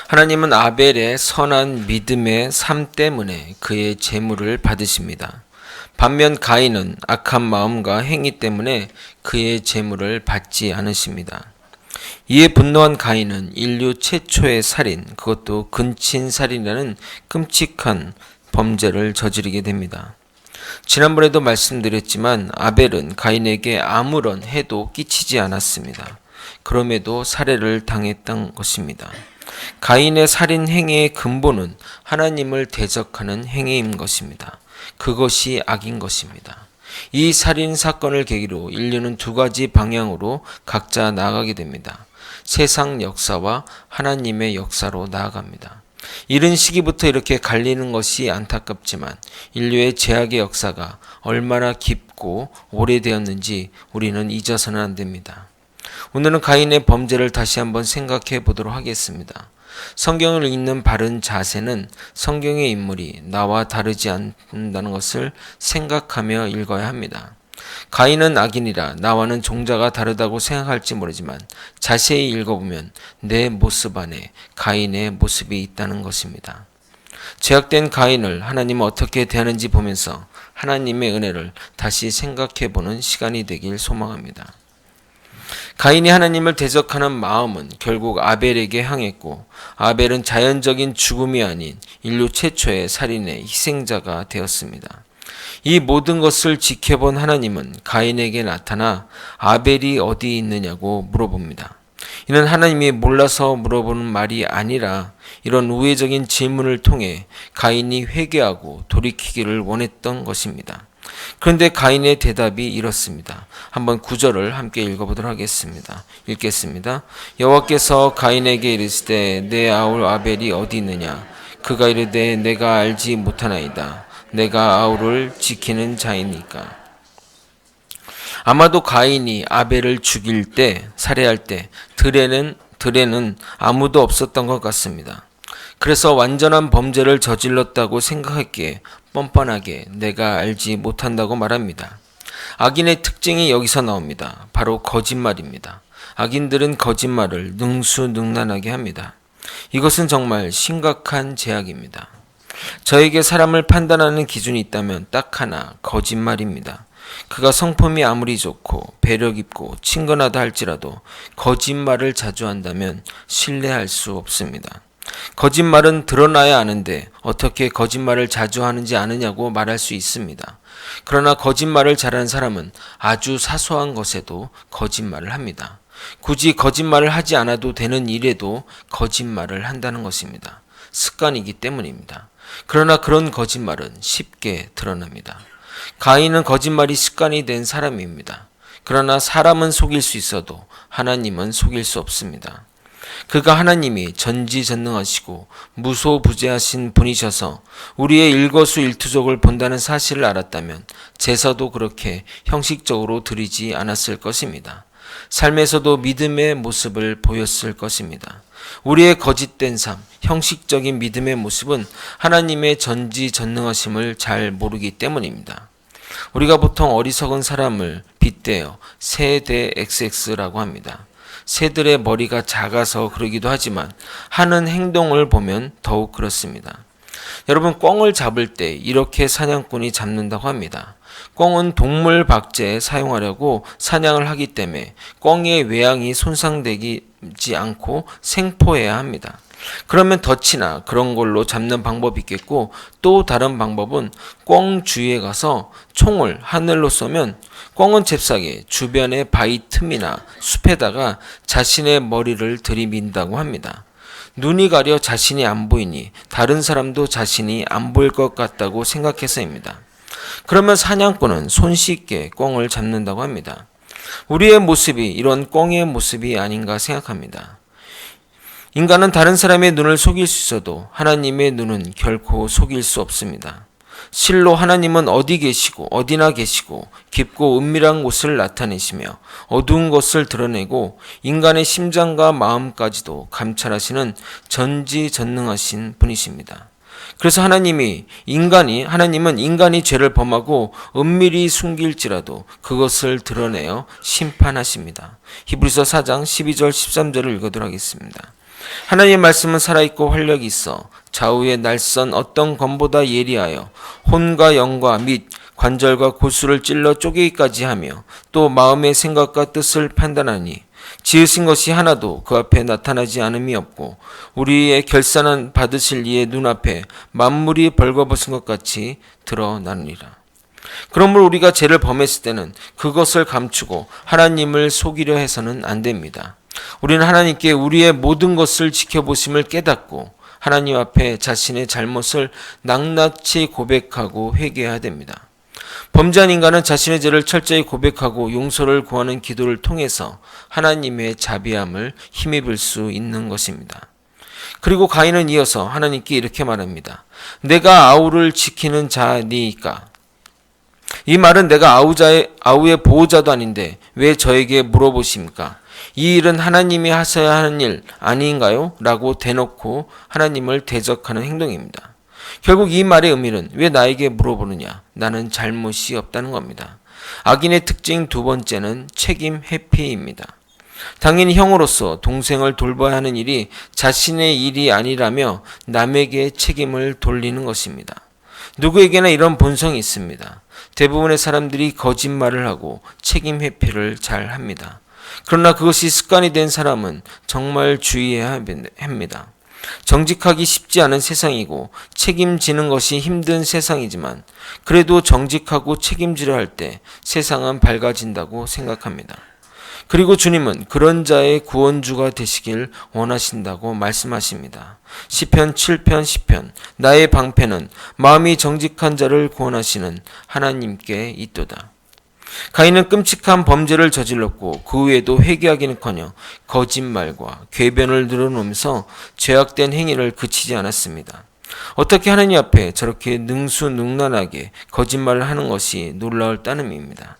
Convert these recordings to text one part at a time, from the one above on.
하나님은 아벨의 선한 믿음의 삶 때문에 그의 제물을 받으십니다. 반면 가인은 악한 마음과 행위 때문에 그의 제물을 받지 않으십니다. 이에 분노한 가인은 인류 최초의 살인, 그것도 근친살인이라는 끔찍한 범죄를 저지르게 됩니다. 지난번에도 말씀드렸지만 아벨은 가인에게 아무런 해도 끼치지 않았습니다. 그럼에도 살해를 당했던 것입니다. 가인의 살인 행위의 근본은 하나님을 대적하는 행위인 것입니다. 그것이 악인 것입니다. 이 살인 사건을 계기로 인류는 두 가지 방향으로 각자 나아가게 됩니다. 세상 역사와 하나님의 역사로 나아갑니다. 이른 시기부터 이렇게 갈리는 것이 안타깝지만 인류의 죄악의 역사가 얼마나 깊고 오래되었는지 우리는 잊어서는 안 됩니다. 오늘은 가인의 범죄를 다시 한번 생각해 보도록 하겠습니다. 성경을 읽는 바른 자세는 성경의 인물이 나와 다르지 않는다는 것을 생각하며 읽어야 합니다. 가인은 악인이라 나와는 종자가 다르다고 생각할지 모르지만 자세히 읽어보면 내 모습 안에 가인의 모습이 있다는 것입니다. 죄악된 가인을 하나님은 어떻게 대하는지 보면서 하나님의 은혜를 다시 생각해 보는 시간이 되길 소망합니다. 가인이 하나님을 대적하는 마음은 결국 아벨에게 향했고 아벨은 자연적인 죽음이 아닌 인류 최초의 살인의 희생자가 되었습니다. 이 모든 것을 지켜본 하나님은 가인에게 나타나 아벨이 어디 있느냐고 물어봅니다. 이는 하나님이 몰라서 물어보는 말이 아니라 이런 우회적인 질문을 통해 가인이 회개하고 돌이키기를 원했던 것입니다. 그런데 가인의 대답이 이렇습니다. 한번 9절을 함께 읽어보도록 하겠습니다. 읽겠습니다. 여호와께서 가인에게 이르시되 내 아울 아벨이 어디 있느냐? 그가 이르되 내가 알지 못하나이다. 내가 아울을 지키는 자이니까. 아마도 가인이 아벨을 죽일 때, 살해할 때 들에는 아무도 없었던 것 같습니다. 그래서 완전한 범죄를 저질렀다고 생각했기에 뻔뻔하게 내가 알지 못한다고 말합니다. 악인의 특징이 여기서 나옵니다. 바로 거짓말입니다. 악인들은 거짓말을 능수능란하게 합니다. 이것은 정말 심각한 죄악입니다. 저에게 사람을 판단하는 기준이 있다면 딱 하나, 거짓말입니다. 그가 성품이 아무리 좋고 배려 깊고 친근하다 할지라도 거짓말을 자주 한다면 신뢰할 수 없습니다. 거짓말은 드러나야 아는데 어떻게 거짓말을 자주 하는지 아느냐고 말할 수 있습니다. 그러나 거짓말을 잘하는 사람은 아주 사소한 것에도 거짓말을 합니다. 굳이 거짓말을 하지 않아도 되는 일에도 거짓말을 한다는 것입니다. 습관이기 때문입니다. 그러나 그런 거짓말은 쉽게 드러납니다. 가인은 거짓말이 습관이 된 사람입니다. 그러나 사람은 속일 수 있어도 하나님은 속일 수 없습니다. 그가 하나님이 전지전능하시고 무소부재하신 분이셔서 우리의 일거수일투족을 본다는 사실을 알았다면 제사도 그렇게 형식적으로 드리지 않았을 것입니다. 삶에서도 믿음의 모습을 보였을 것입니다. 우리의 거짓된 삶, 형식적인 믿음의 모습은 하나님의 전지전능하심을 잘 모르기 때문입니다. 우리가 보통 어리석은 사람을 빗대어 세대 XX라고 합니다. 새들의 머리가 작아서 그러기도 하지만 하는 행동을 보면 더욱 그렇습니다. 여러분, 꿩을 잡을 때 이렇게 사냥꾼이 잡는다고 합니다. 꿩은 동물 박제에 사용하려고 사냥을 하기 때문에 꿩의 외양이 손상되지 않고 생포해야 합니다. 그러면 덫이나 그런 걸로 잡는 방법이 있겠고, 또 다른 방법은 꿩 주위에 가서 총을 하늘로 쏘면 꿩은 잽싸게 주변의 바위 틈이나 숲에다가 자신의 머리를 들이민다고 합니다. 눈이 가려 자신이 안 보이니 다른 사람도 자신이 안 보일 것 같다고 생각해서입니다. 그러면 사냥꾼은 손쉽게 꿩을 잡는다고 합니다. 우리의 모습이 이런 꿩의 모습이 아닌가 생각합니다. 인간은 다른 사람의 눈을 속일 수 있어도 하나님의 눈은 결코 속일 수 없습니다. 실로 하나님은 어디나 계시고 깊고 은밀한 곳을 나타내시며 어두운 것을 드러내고 인간의 심장과 마음까지도 감찰하시는 전지전능하신 분이십니다. 그래서 하나님은 인간이 죄를 범하고 은밀히 숨길지라도 그것을 드러내어 심판하십니다. 히브리서 4장 12절 13절을 읽어드리도록 하겠습니다. 하나님의 말씀은 살아있고 활력이 있어 좌우의 날선 어떤 검보다 예리하여 혼과 영과 및 관절과 골수를 찔러 쪼개기까지 하며 또 마음의 생각과 뜻을 판단하니 지으신 것이 하나도 그 앞에 나타나지 않음이 없고 우리의 결산은 받으실 이의 눈앞에 만물이 벌거벗은 것 같이 드러나느니라. 그러므로 우리가 죄를 범했을 때는 그것을 감추고 하나님을 속이려 해서는 안 됩니다. 우리는 하나님께 우리의 모든 것을 지켜보심을 깨닫고 하나님 앞에 자신의 잘못을 낱낱이 고백하고 회개해야 됩니다. 범죄한 인간은 자신의 죄를 철저히 고백하고 용서를 구하는 기도를 통해서 하나님의 자비함을 힘입을 수 있는 것입니다. 그리고 가인은 이어서 하나님께 이렇게 말합니다. 내가 아우를 지키는 자니까. 이 말은 내가 아우의 보호자도 아닌데 왜 저에게 물어보십니까? 이 일은 하나님이 하셔야 하는 일 아닌가요? 라고 대놓고 하나님을 대적하는 행동입니다. 결국 이 말의 의미는 왜 나에게 물어보느냐? 나는 잘못이 없다는 겁니다. 악인의 특징 두 번째는 책임 회피입니다. 당연히 형으로서 동생을 돌봐야 하는 일이 자신의 일이 아니라며 남에게 책임을 돌리는 것입니다. 누구에게나 이런 본성이 있습니다. 대부분의 사람들이 거짓말을 하고 책임 회피를 잘 합니다. 그러나 그것이 습관이 된 사람은 정말 주의해야 합니다. 정직하기 쉽지 않은 세상이고 책임지는 것이 힘든 세상이지만 그래도 정직하고 책임지려 할 때 세상은 밝아진다고 생각합니다. 그리고 주님은 그런 자의 구원주가 되시길 원하신다고 말씀하십니다. 시편 7편 10편 나의 방패는 마음이 정직한 자를 구원하시는 하나님께 있도다. 가인은 끔찍한 범죄를 저질렀고 그 후에도 회개하기는커녕 거짓말과 궤변을 늘어놓으면서 죄악된 행위를 그치지 않았습니다. 어떻게 하나님 앞에 저렇게 능수능란하게 거짓말을 하는 것이 놀라울 따름입니다.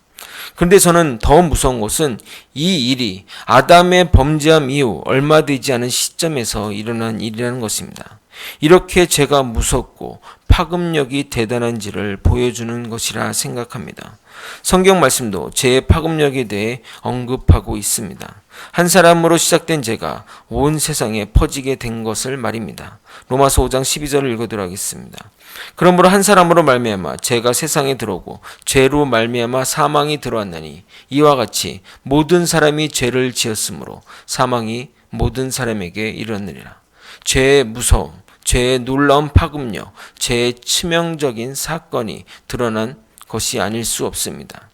그런데 저는 더 무서운 것은 이 일이 아담의 범죄함 이후 얼마 되지 않은 시점에서 일어난 일이라는 것입니다. 이렇게 죄가 무섭고 파급력이 대단한지를 보여주는 것이라 생각합니다. 성경 말씀도 죄의 파급력에 대해 언급하고 있습니다. 한 사람으로 시작된 죄가 온 세상에 퍼지게 된 것을 말입니다. 로마서 5장 12절을 읽어드리도록 하겠습니다. 그러므로 한 사람으로 말미암아 죄가 세상에 들어오고 죄로 말미암아 사망이 들어왔나니 이와 같이 모든 사람이 죄를 지었으므로 사망이 모든 사람에게 이르렀느니라. 죄의 무서움, 죄의 놀라운 파급력, 죄의 치명적인 사건이 드러난 것이 아닐 수 없습니다.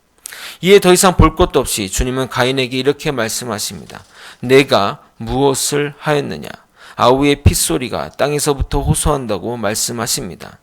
이에 더 이상 볼 것도 없이 주님은 가인에게 이렇게 말씀하십니다. 내가 무엇을 하였느냐? 아우의 핏소리가 땅에서부터 호소한다고 말씀하십니다.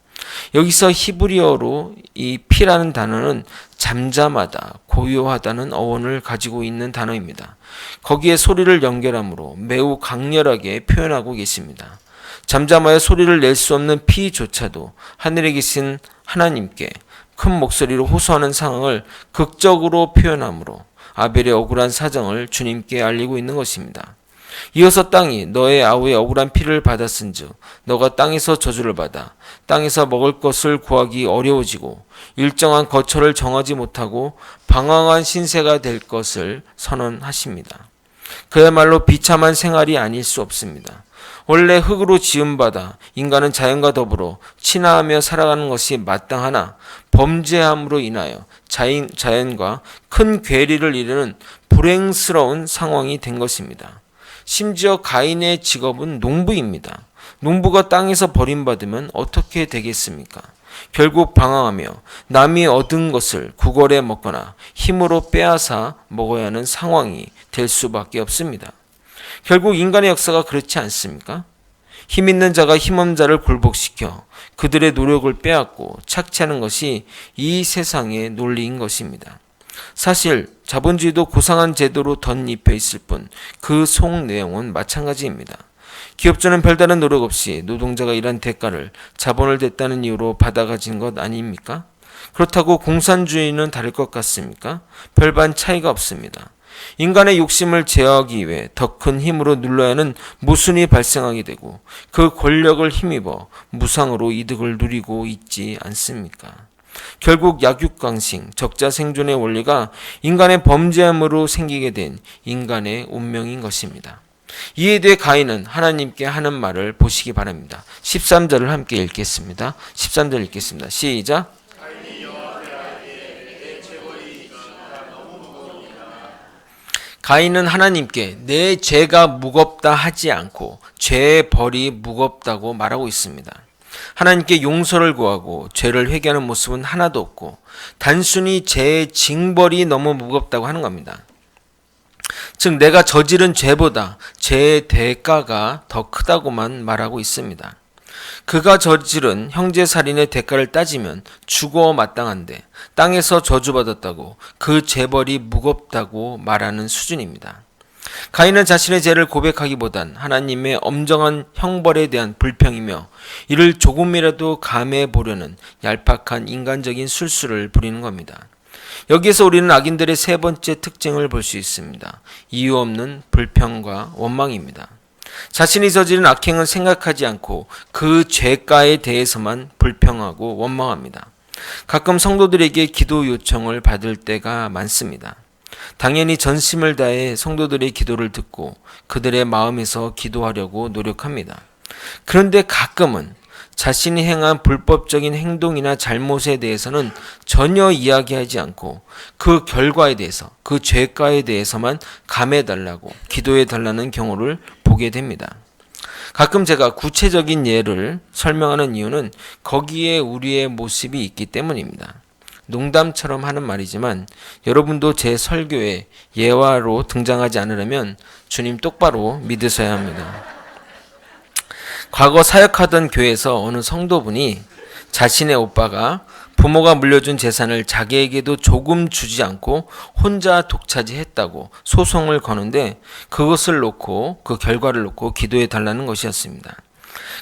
여기서 히브리어로 이 피라는 단어는 잠잠하다, 고요하다는 어원을 가지고 있는 단어입니다. 거기에 소리를 연결하므로 매우 강렬하게 표현하고 계십니다. 잠잠하여 소리를 낼 수 없는 피조차도 하늘에 계신 하나님께 큰 목소리로 호소하는 상황을 극적으로 표현하므로 아벨의 억울한 사정을 주님께 알리고 있는 것입니다. 이어서 땅이 너의 아우의 억울한 피를 받았은즉 너가 땅에서 저주를 받아 땅에서 먹을 것을 구하기 어려워지고 일정한 거처를 정하지 못하고 방황한 신세가 될 것을 선언하십니다. 그야말로 비참한 생활이 아닐 수 없습니다. 원래 흙으로 지음받아 인간은 자연과 더불어 친화하며 살아가는 것이 마땅하나 범죄함으로 인하여 자연과 큰 괴리를 이루는 불행스러운 상황이 된 것입니다. 심지어 가인의 직업은 농부입니다. 농부가 땅에서 버림받으면 어떻게 되겠습니까? 결국 방황하며 남이 얻은 것을 구걸해 먹거나 힘으로 빼앗아 먹어야 하는 상황이 될 수밖에 없습니다. 결국 인간의 역사가 그렇지 않습니까? 힘 있는 자가 힘없는 자를 굴복시켜 그들의 노력을 빼앗고 착취하는 것이 이 세상의 논리인 것입니다. 사실 자본주의도 고상한 제도로 덧입혀 있을 뿐 그 속 내용은 마찬가지입니다. 기업주는 별다른 노력 없이 노동자가 일한 대가를 자본을 댔다는 이유로 받아가진 것 아닙니까? 그렇다고 공산주의는 다를 것 같습니까? 별반 차이가 없습니다. 인간의 욕심을 제어하기 위해 더 큰 힘으로 눌러야 하는 모순이 발생하게 되고 그 권력을 힘입어 무상으로 이득을 누리고 있지 않습니까? 결국 약육강식, 적자생존의 원리가 인간의 범죄함으로 생기게 된 인간의 운명인 것입니다. 이에 대해 가인은 하나님께 하는 말을 보시기 바랍니다. 13절을 함께 읽겠습니다. 13절 읽겠습니다. 시작. 가인은 하나님께 내 죄가 무겁다 하지 않고 죄의 벌이 무겁다고 말하고 있습니다. 하나님께 용서를 구하고 죄를 회개하는 모습은 하나도 없고 단순히 죄의 징벌이 너무 무겁다고 하는 겁니다. 즉 내가 저지른 죄보다 죄의 대가가 더 크다고만 말하고 있습니다. 그가 저지른 형제살인의 대가를 따지면 죽어 마땅한데 땅에서 저주받았다고 그 죄벌이 무겁다고 말하는 수준입니다. 가인은 자신의 죄를 고백하기보단 하나님의 엄정한 형벌에 대한 불평이며 이를 조금이라도 감해 보려는 얄팍한 인간적인 술수를 부리는 겁니다. 여기에서 우리는 악인들의 세 번째 특징을 볼 수 있습니다. 이유 없는 불평과 원망입니다. 자신이 저지른 악행은 생각하지 않고 그 죄가에 대해서만 불평하고 원망합니다. 가끔 성도들에게 기도 요청을 받을 때가 많습니다. 당연히 전심을 다해 성도들의 기도를 듣고 그들의 마음에서 기도하려고 노력합니다. 그런데 가끔은 자신이 행한 불법적인 행동이나 잘못에 대해서는 전혀 이야기하지 않고 그 결과에 대해서, 그 죄가에 대해서만 감해달라고 기도해달라는 경우를 보게 됩니다. 가끔 제가 구체적인 예를 설명하는 이유는 거기에 우리의 모습이 있기 때문입니다. 농담처럼 하는 말이지만 여러분도 제 설교에 예화로 등장하지 않으려면 주님 똑바로 믿으셔야 합니다. 과거 사역하던 교회에서 어느 성도분이 자신의 오빠가 부모가 물려준 재산을 자기에게도 조금 주지 않고 혼자 독차지했다고 소송을 거는데 그것을 놓고 그 결과를 놓고 기도해 달라는 것이었습니다.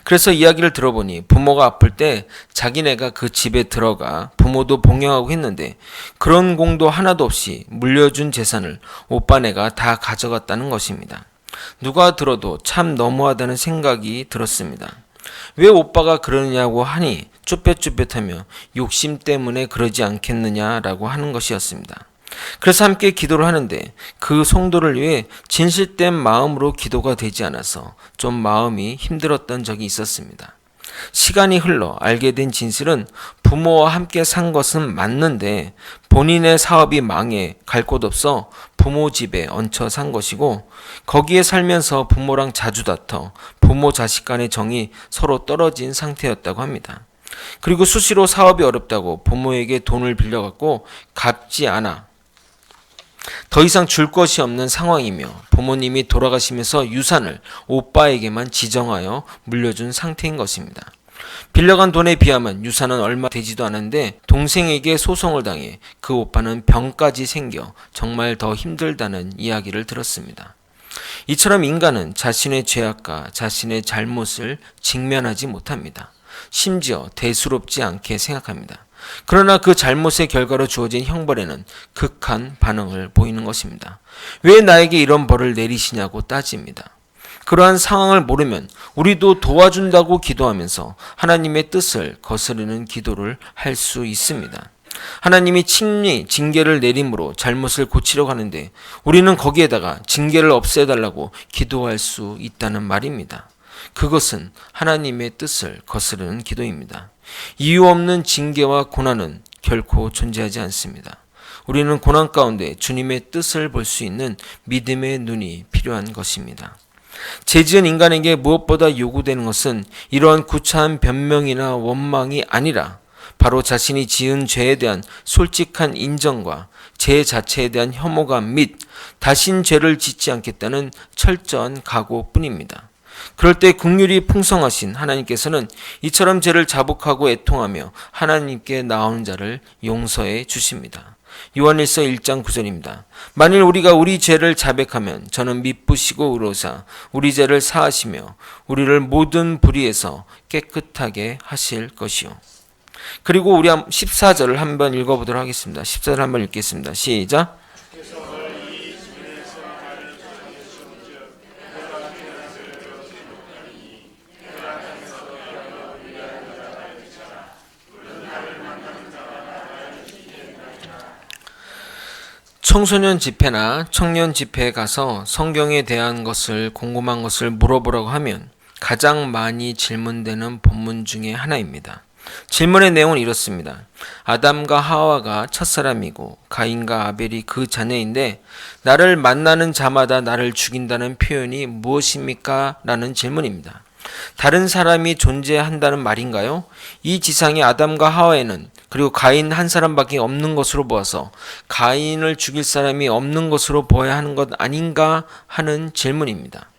그래서 이야기를 들어보니 부모가 아플 때 자기네가 그 집에 들어가 부모도 봉양하고 했는데 그런 공도 하나도 없이 물려준 재산을 오빠네가 다 가져갔다는 것입니다. 누가 들어도 참 너무하다는 생각이 들었습니다. 왜 오빠가 그러느냐고 하니 쭈뼛쭈뼛하며 욕심 때문에 그러지 않겠느냐라고 하는 것이었습니다. 그래서 함께 기도를 하는데 그 성도를 위해 진실된 마음으로 기도가 되지 않아서 좀 마음이 힘들었던 적이 있었습니다. 시간이 흘러 알게 된 진실은 부모와 함께 산 것은 맞는데 본인의 사업이 망해 갈 곳 없어 부모 집에 얹혀 산 것이고 거기에 살면서 부모랑 자주 다퉈 부모 자식 간의 정이 서로 떨어진 상태였다고 합니다. 그리고 수시로 사업이 어렵다고 부모에게 돈을 빌려갖고 갚지 않아 더 이상 줄 것이 없는 상황이며 부모님이 돌아가시면서 유산을 오빠에게만 지정하여 물려준 상태인 것입니다. 빌려간 돈에 비하면 유산은 얼마 되지도 않았는데 동생에게 소송을 당해 그 오빠는 병까지 생겨 정말 더 힘들다는 이야기를 들었습니다. 이처럼 인간은 자신의 죄악과 자신의 잘못을 직면하지 못합니다. 심지어 대수롭지 않게 생각합니다. 그러나 그 잘못의 결과로 주어진 형벌에는 극한 반응을 보이는 것입니다. 왜 나에게 이런 벌을 내리시냐고 따집니다. 그러한 상황을 모르면 우리도 도와준다고 기도하면서 하나님의 뜻을 거스르는 기도를 할 수 있습니다. 하나님이 친히 징계를 내림으로 잘못을 고치려고 하는데 우리는 거기에다가 징계를 없애달라고 기도할 수 있다는 말입니다. 그것은 하나님의 뜻을 거스르는 기도입니다. 이유 없는 징계와 고난은 결코 존재하지 않습니다. 우리는 고난 가운데 주님의 뜻을 볼 수 있는 믿음의 눈이 필요한 것입니다. 죄 지은 인간에게 무엇보다 요구되는 것은 이러한 구차한 변명이나 원망이 아니라 바로 자신이 지은 죄에 대한 솔직한 인정과 죄 자체에 대한 혐오감 및 다신 죄를 짓지 않겠다는 철저한 각오뿐입니다. 그럴 때 긍휼이 풍성하신 하나님께서는 이처럼 죄를 자복하고 애통하며 하나님께 나오는 자를 용서해 주십니다. 요한일서 1장 9절입니다. 만일 우리가 우리 죄를 자백하면 저는 미쁘시고 의로사 우리 죄를 사하시며 우리를 모든 불의에서 깨끗하게 하실 것이요. 그리고 우리 14절을 한번 읽어보도록 하겠습니다. 14절 한번 읽겠습니다. 시작. 청소년 집회나 청년 집회에 가서 성경에 대한 것을 궁금한 것을 물어보라고 하면 가장 많이 질문되는 본문 중에 하나입니다. 질문의 내용은 이렇습니다. 아담과 하와가 첫사람이고 가인과 아벨이 그 자녀인데 나를 만나는 자마다 나를 죽인다는 표현이 무엇입니까? 라는 질문입니다. 다른 사람이 존재한다는 말인가요? 이 지상에 아담과 하와에는 그리고 가인 한 사람밖에 없는 것으로 보아서 가인을 죽일 사람이 없는 것으로 보아야 하는 것 아닌가 하는 질문입니다.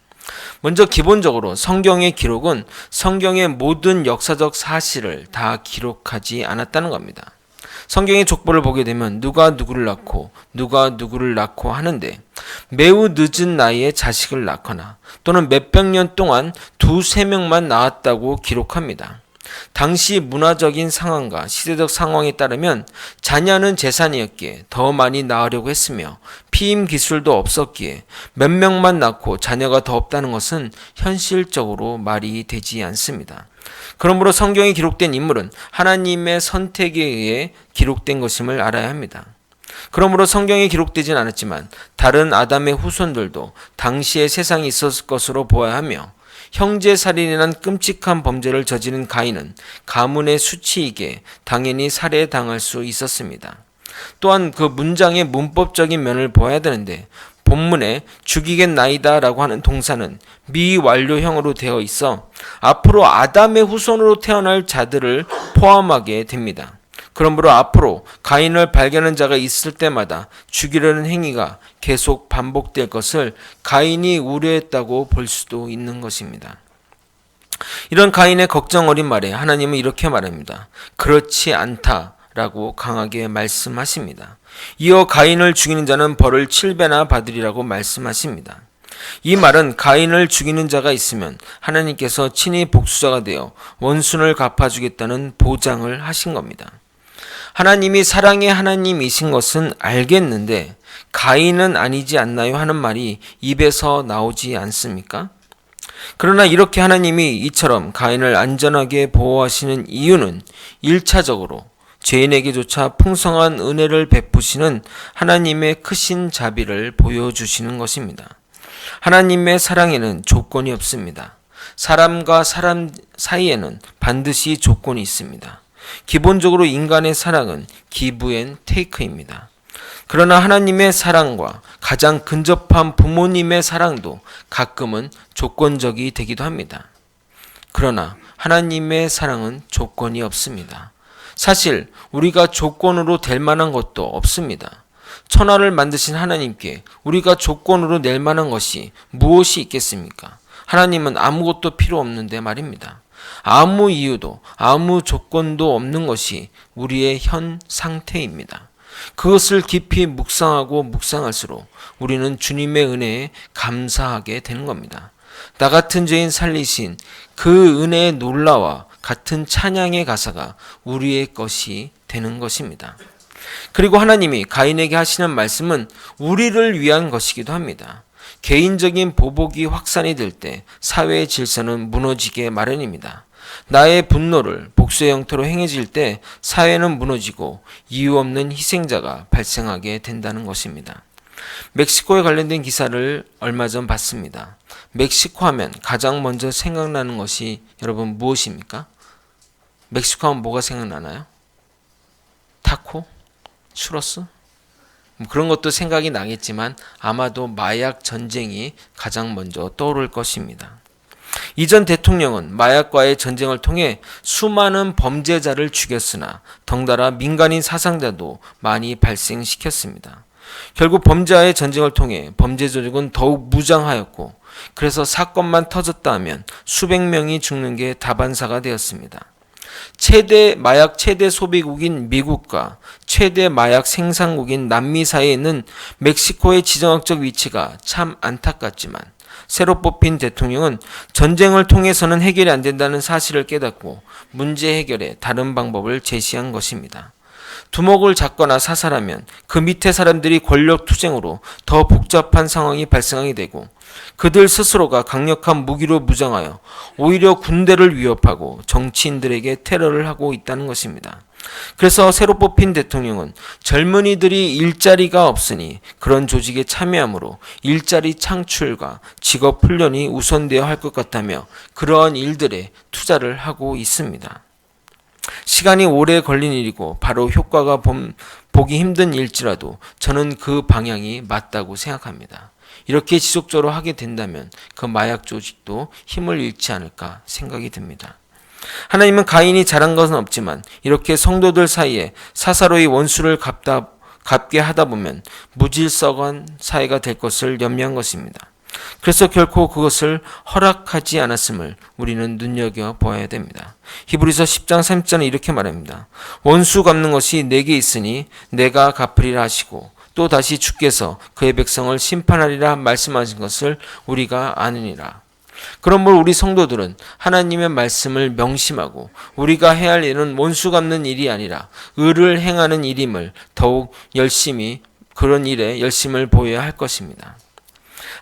먼저 기본적으로 성경의 기록은 성경의 모든 역사적 사실을 다 기록하지 않았다는 겁니다. 성경의 족보를 보게 되면 누가 누구를 낳고 누가 누구를 낳고 하는데 매우 늦은 나이에 자식을 낳거나 또는 몇백 년 동안 두세 명만 낳았다고 기록합니다. 당시 문화적인 상황과 시대적 상황에 따르면 자녀는 재산이었기에 더 많이 낳으려고 했으며 피임 기술도 없었기에 몇 명만 낳고 자녀가 더 없다는 것은 현실적으로 말이 되지 않습니다. 그러므로 성경에 기록된 인물은 하나님의 선택에 의해 기록된 것임을 알아야 합니다. 그러므로 성경에 기록되진 않았지만 다른 아담의 후손들도 당시에 세상에 있었을 것으로 보아야 하며 형제살인이란 끔찍한 범죄를 저지른 가인은 가문의 수치이기에 당연히 살해당할 수 있었습니다. 또한 그 문장의 문법적인 면을 보아야 되는데 본문에 죽이겠나이다 라고 하는 동사는 미완료형으로 되어 있어 앞으로 아담의 후손으로 태어날 자들을 포함하게 됩니다. 그러므로 앞으로 가인을 발견한 자가 있을 때마다 죽이려는 행위가 계속 반복될 것을 가인이 우려했다고 볼 수도 있는 것입니다. 이런 가인의 걱정 어린 말에 하나님은 이렇게 말합니다. 그렇지 않다라고 강하게 말씀하십니다. 이어 가인을 죽이는 자는 벌을 7배나 받으리라고 말씀하십니다. 이 말은 가인을 죽이는 자가 있으면 하나님께서 친히 복수자가 되어 원순을 갚아주겠다는 보장을 하신 겁니다. 하나님이 사랑의 하나님이신 것은 알겠는데 가인은 아니지 않나요? 하는 말이 입에서 나오지 않습니까? 그러나 이렇게 하나님이 이처럼 가인을 안전하게 보호하시는 이유는 1차적으로 죄인에게조차 풍성한 은혜를 베푸시는 하나님의 크신 자비를 보여주시는 것입니다. 하나님의 사랑에는 조건이 없습니다. 사람과 사람 사이에는 반드시 조건이 있습니다. 기본적으로 인간의 사랑은 give and take입니다. 그러나 하나님의 사랑과 가장 근접한 부모님의 사랑도 가끔은 조건적이 되기도 합니다. 그러나 하나님의 사랑은 조건이 없습니다. 사실 우리가 조건으로 될 만한 것도 없습니다. 천하를 만드신 하나님께 우리가 조건으로 낼 만한 것이 무엇이 있겠습니까? 하나님은 아무것도 필요 없는데 말입니다. 아무 이유도 아무 조건도 없는 것이 우리의 현 상태입니다. 그것을 깊이 묵상하고 묵상할수록 우리는 주님의 은혜에 감사하게 되는 겁니다. 나 같은 죄인 살리신 그 은혜의 놀라와 같은 찬양의 가사가 우리의 것이 되는 것입니다. 그리고 하나님이 가인에게 하시는 말씀은 우리를 위한 것이기도 합니다. 개인적인 보복이 확산이 될 때 사회의 질서는 무너지게 마련입니다. 나의 분노를 복수의 형태로 행해질 때 사회는 무너지고 이유 없는 희생자가 발생하게 된다는 것입니다. 멕시코에 관련된 기사를 얼마 전 봤습니다. 멕시코 하면 가장 먼저 생각나는 것이 여러분 무엇입니까? 멕시코 하면 뭐가 생각나나요? 타코? 추러스? 그런 것도 생각이 나겠지만 아마도 마약 전쟁이 가장 먼저 떠오를 것입니다. 이전 대통령은 마약과의 전쟁을 통해 수많은 범죄자를 죽였으나 덩달아 민간인 사상자도 많이 발생시켰습니다. 결국 범죄와의 전쟁을 통해 범죄 조직은 더욱 무장하였고 그래서 사건만 터졌다 하면 수백 명이 죽는 게 다반사가 되었습니다. 마약 최대 소비국인 미국과 최대 마약 생산국인 남미 사이에 있는 멕시코의 지정학적 위치가 참 안타깝지만 새로 뽑힌 대통령은 전쟁을 통해서는 해결이 안 된다는 사실을 깨닫고 문제 해결에 다른 방법을 제시한 것입니다. 두목을 잡거나 사살하면 그 밑에 사람들이 권력 투쟁으로 더 복잡한 상황이 발생하게 되고 그들 스스로가 강력한 무기로 무장하여 오히려 군대를 위협하고 정치인들에게 테러를 하고 있다는 것입니다. 그래서 새로 뽑힌 대통령은 젊은이들이 일자리가 없으니 그런 조직에 참여함으로 일자리 창출과 직업 훈련이 우선되어야 할 것 같다며 그러한 일들에 투자를 하고 있습니다. 시간이 오래 걸린 일이고 바로 효과가 보기 힘든 일지라도 저는 그 방향이 맞다고 생각합니다. 이렇게 지속적으로 하게 된다면 그 마약 조직도 힘을 잃지 않을까 생각이 듭니다. 하나님은 가인이 잘한 것은 없지만 이렇게 성도들 사이에 사사로이 원수를 갚게 하다 보면 무질서한 사회가 될 것을 염려한 것입니다. 그래서 결코 그것을 허락하지 않았음을 우리는 눈여겨보아야 됩니다. 히브리서 10장 30절은 이렇게 말합니다. 원수 갚는 것이 내게 있으니 내가 갚으리라 하시고 또 다시 주께서 그의 백성을 심판하리라 말씀하신 것을 우리가 아느니라. 그러므로 우리 성도들은 하나님의 말씀을 명심하고 우리가 해야 할 일은 원수 갚는 일이 아니라 의를 행하는 일임을 더욱 열심히 그런 일에 열심을 보여야 할 것입니다.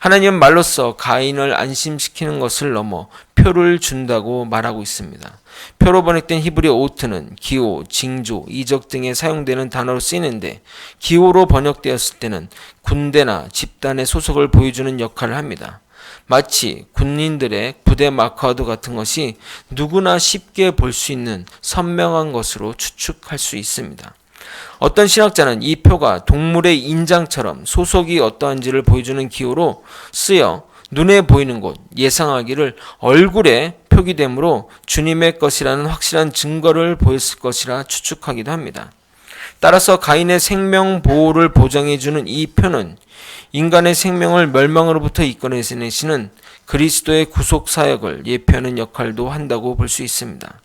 하나님은 말로써 가인을 안심시키는 것을 넘어 표를 준다고 말하고 있습니다. 표로 번역된 히브리 오트는 기호, 징조, 이적 등에 사용되는 단어로 쓰이는데 기호로 번역되었을 때는 군대나 집단의 소속을 보여주는 역할을 합니다. 마치 군인들의 부대 마크와도 같은 것이 누구나 쉽게 볼 수 있는 선명한 것으로 추측할 수 있습니다. 어떤 신학자는 이 표가 동물의 인장처럼 소속이 어떠한지를 보여주는 기호로 쓰여 눈에 보이는 곳, 예상하기를 얼굴에 표기되므로 주님의 것이라는 확실한 증거를 보였을 것이라 추측하기도 합니다. 따라서 가인의 생명 보호를 보장해주는 이 표는 인간의 생명을 멸망으로부터 이끌어내시는 그리스도의 구속 사역을 예표하는 역할도 한다고 볼 수 있습니다.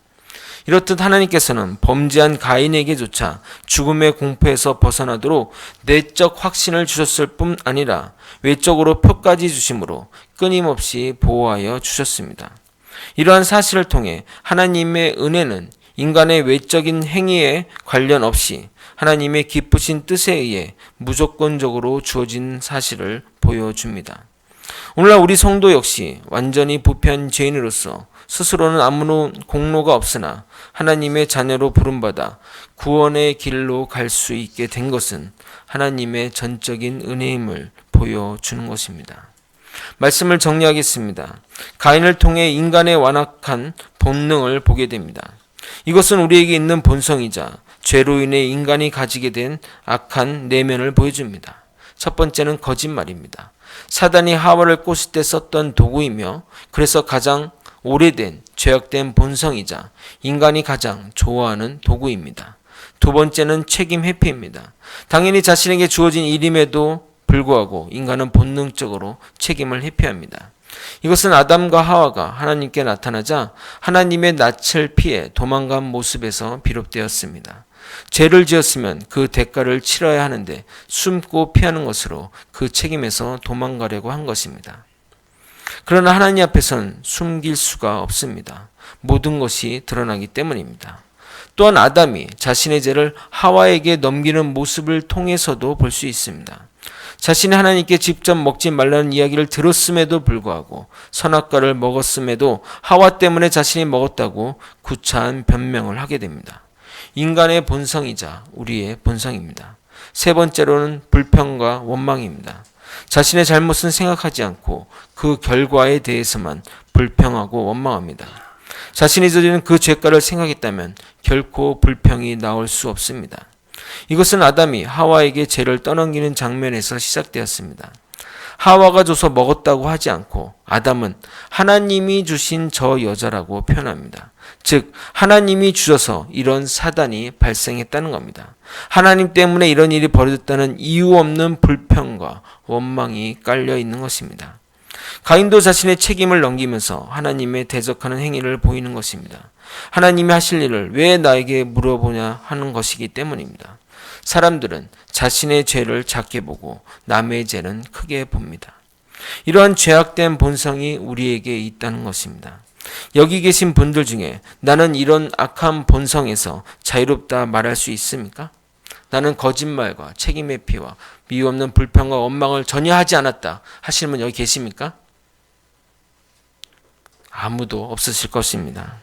이렇듯 하나님께서는 범죄한 가인에게조차 죽음의 공포에서 벗어나도록 내적 확신을 주셨을 뿐 아니라 외적으로 표까지 주심으로 끊임없이 보호하여 주셨습니다. 이러한 사실을 통해 하나님의 은혜는 인간의 외적인 행위에 관련 없이 하나님의 기쁘신 뜻에 의해 무조건적으로 주어진 사실을 보여줍니다. 오늘날 우리 성도 역시 완전히 부패한 죄인으로서 스스로는 아무런 공로가 없으나 하나님의 자녀로 부름받아 구원의 길로 갈 수 있게 된 것은 하나님의 전적인 은혜임을 보여주는 것입니다. 말씀을 정리하겠습니다. 가인을 통해 인간의 완악한 본능을 보게 됩니다. 이것은 우리에게 있는 본성이자 죄로 인해 인간이 가지게 된 악한 내면을 보여줍니다. 첫 번째는 거짓말입니다. 사단이 하와를 꼬실 때 썼던 도구이며 그래서 가장 오래된 죄악된 본성이자 인간이 가장 좋아하는 도구입니다. 두 번째는 책임 회피입니다. 당연히 자신에게 주어진 일임에도 불구하고 인간은 본능적으로 책임을 회피합니다. 이것은 아담과 하와가 하나님께 나타나자 하나님의 낯을 피해 도망간 모습에서 비롯되었습니다. 죄를 지었으면 그 대가를 치러야 하는데 숨고 피하는 것으로 그 책임에서 도망가려고 한 것입니다. 그러나 하나님 앞에서는 숨길 수가 없습니다. 모든 것이 드러나기 때문입니다. 또한 아담이 자신의 죄를 하와에게 넘기는 모습을 통해서도 볼 수 있습니다. 자신이 하나님께 직접 먹지 말라는 이야기를 들었음에도 불구하고 선악과를 먹었음에도 하와 때문에 자신이 먹었다고 구차한 변명을 하게 됩니다. 인간의 본성이자 우리의 본성입니다. 세 번째로는 불평과 원망입니다. 자신의 잘못은 생각하지 않고 그 결과에 대해서만 불평하고 원망합니다. 자신이 저지른 그 죄가를 생각했다면 결코 불평이 나올 수 없습니다. 이것은 아담이 하와에게 죄를 떠넘기는 장면에서 시작되었습니다. 하와가 줘서 먹었다고 하지 않고 아담은 하나님이 주신 저 여자라고 표현합니다. 즉 하나님이 주셔서 이런 사단이 발생했다는 겁니다. 하나님 때문에 이런 일이 벌어졌다는 이유 없는 불평과 원망이 깔려 있는 것입니다. 가인도 자신의 책임을 넘기면서 하나님의 대적하는 행위를 보이는 것입니다. 하나님이 하실 일을 왜 나에게 물어보냐 하는 것이기 때문입니다. 사람들은 자신의 죄를 작게 보고 남의 죄는 크게 봅니다. 이러한 죄악된 본성이 우리에게 있다는 것입니다. 여기 계신 분들 중에 나는 이런 악한 본성에서 자유롭다 말할 수 있습니까? 나는 거짓말과 책임 회피와 미유 없는 불평과 원망을 전혀 하지 않았다 하시는 분 여기 계십니까? 아무도 없으실 것입니다.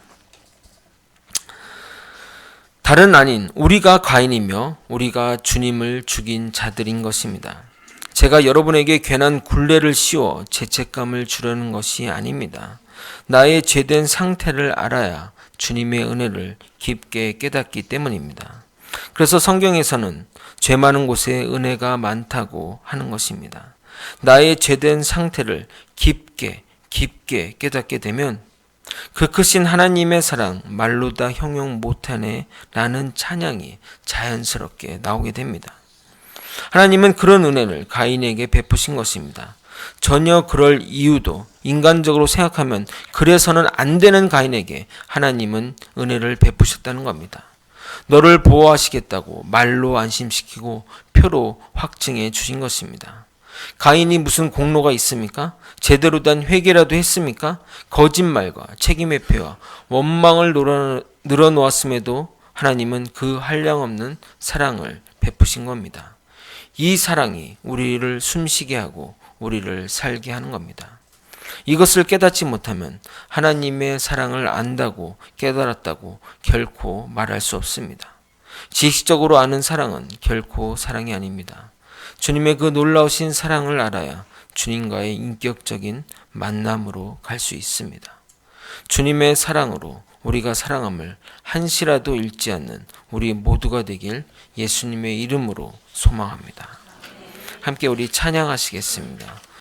다른 아닌 우리가 가인이며 우리가 주님을 죽인 자들인 것입니다. 제가 여러분에게 괜한 굴레를 씌워 죄책감을 주려는 것이 아닙니다. 나의 죄된 상태를 알아야 주님의 은혜를 깊게 깨닫기 때문입니다. 그래서 성경에서는 죄 많은 곳에 은혜가 많다고 하는 것입니다. 나의 죄된 상태를 깊게 깨닫게 되면 그 크신 하나님의 사랑 말로 다 형용 못하네 라는 찬양이 자연스럽게 나오게 됩니다. 하나님은 그런 은혜를 가인에게 베푸신 것입니다. 전혀 그럴 이유도 인간적으로 생각하면 그래서는 안 되는 가인에게 하나님은 은혜를 베푸셨다는 겁니다. 너를 보호하시겠다고 말로 안심시키고 표로 확증해 주신 것입니다. 가인이 무슨 공로가 있습니까? 제대로 된 회개라도 했습니까? 거짓말과 책임의 표와 원망을 늘어놓았음에도 하나님은 그 한량없는 사랑을 베푸신 겁니다. 이 사랑이 우리를 숨쉬게 하고 우리를 살게 하는 겁니다. 이것을 깨닫지 못하면 하나님의 사랑을 안다고 깨달았다고 결코 말할 수 없습니다. 지식적으로 아는 사랑은 결코 사랑이 아닙니다. 주님의 그 놀라우신 사랑을 알아야 주님과의 인격적인 만남으로 갈 수 있습니다. 주님의 사랑으로 우리가 사랑함을 한시라도 잃지 않는 우리 모두가 되길 예수님의 이름으로 소망합니다. 함께 우리 찬양하시겠습니다.